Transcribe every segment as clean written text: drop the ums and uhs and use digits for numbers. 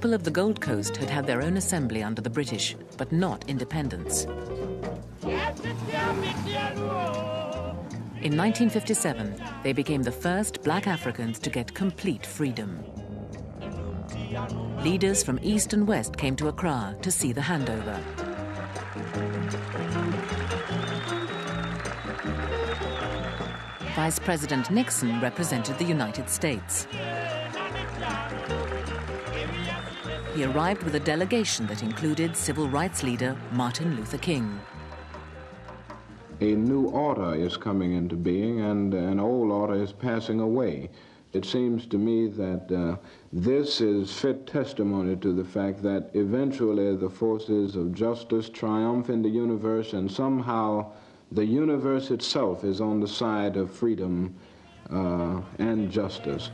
people of the Gold Coast had had their own assembly under the British, but not independence. In 1957, they became the first black Africans to get complete freedom. Leaders from East and West came to Accra to see the handover. Vice President Nixon represented the United States. He arrived with a delegation that included civil rights leader Martin Luther King. A new order is coming into being, and an old order is passing away. It seems to me that this is fit testimony to the fact that eventually the forces of justice triumph in the universe, and somehow the universe itself is on the side of freedom and justice.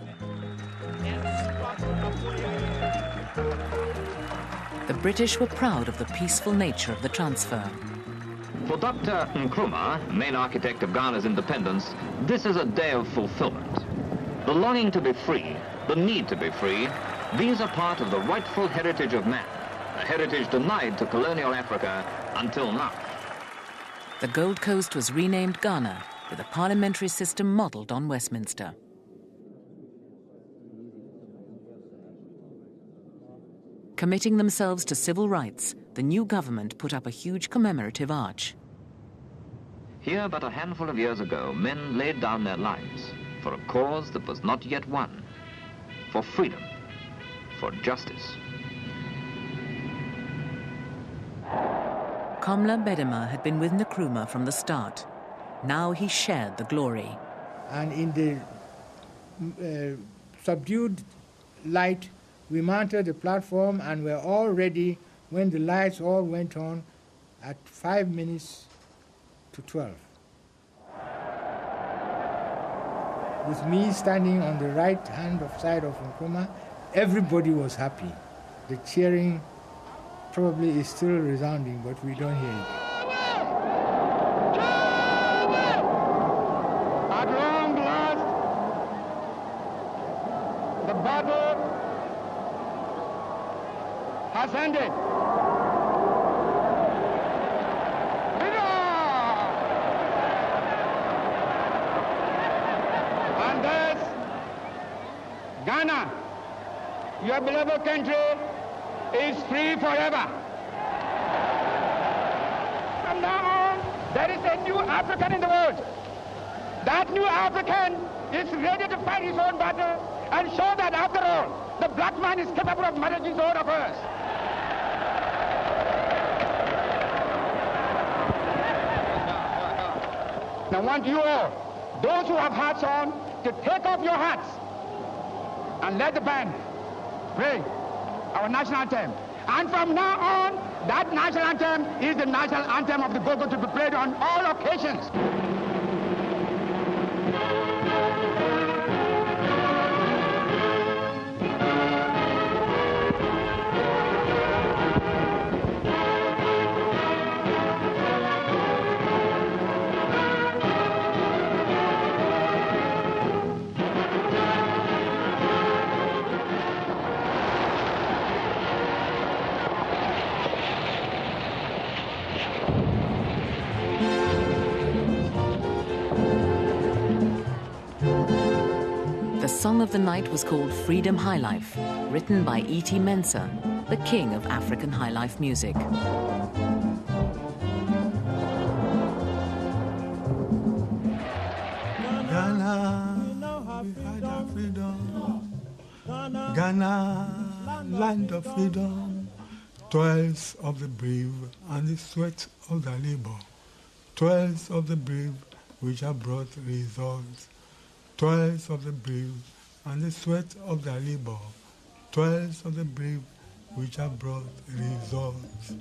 The British were proud of the peaceful nature of the transfer. For Dr. Nkrumah, main architect of Ghana's independence, this is a day of fulfillment. The longing to be free, the need to be free, these are part of the rightful heritage of man, a heritage denied to colonial Africa until now. The Gold Coast was renamed Ghana, with a parliamentary system modelled on Westminster. Committing themselves to civil rights, the new government put up a huge commemorative arch. Here, but a handful of years ago, men laid down their lives for a cause that was not yet won, for freedom, for justice. Komla Bedema had been with Nkrumah from the start. Now he shared the glory. And in the subdued light, we mounted the platform and were all ready when the lights all went on at 5 minutes to 12. With me standing on the right hand side of Nkrumah, everybody was happy. The cheering probably is still resounding, but we don't hear it. At long last, the battle has ended. And thus, Ghana, your beloved country, is free forever. From now on, there is a new African in the world. That new African is ready to fight his own battle and show that, after all, the black man is capable of managing his own affairs. I want you all, those who have hats on, to take off your hats and let the band play our national anthem. And from now on, that national anthem is the national anthem of the Gogo, to be played on all occasions. The song of the night was called Freedom High Life, written by E.T. Mensah, the king of African high life music. Ghana, land of freedom, toils of the brave and the sweat of the labor, toils of the brave which have brought results, toils of the brave and the sweat of their labor, toils of the brave which have brought results.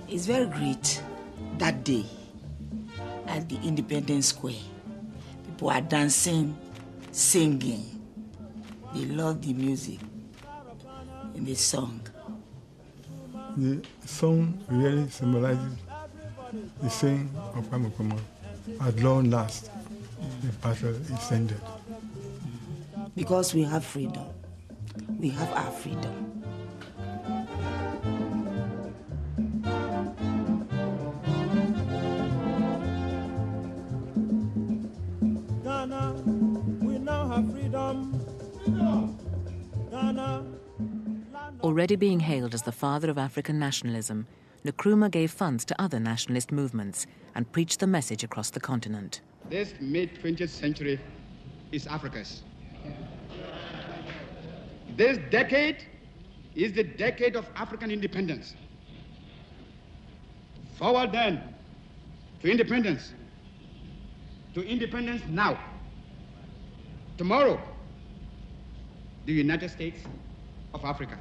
It's very great that day at the Independence Square. People are dancing, singing. They love the music in the song. The song really symbolizes the saying of Nkrumah, at long last, the battle is ended. Because we have freedom, we have our freedom. Ghana, we now have freedom. Freedom. Ghana. Already being hailed as the father of African nationalism, Nkrumah gave funds to other nationalist movements and preached the message across the continent. This mid-20th century is Africa's. This decade is the decade of African independence. Forward then to independence. To independence now. Tomorrow, the United States of Africa.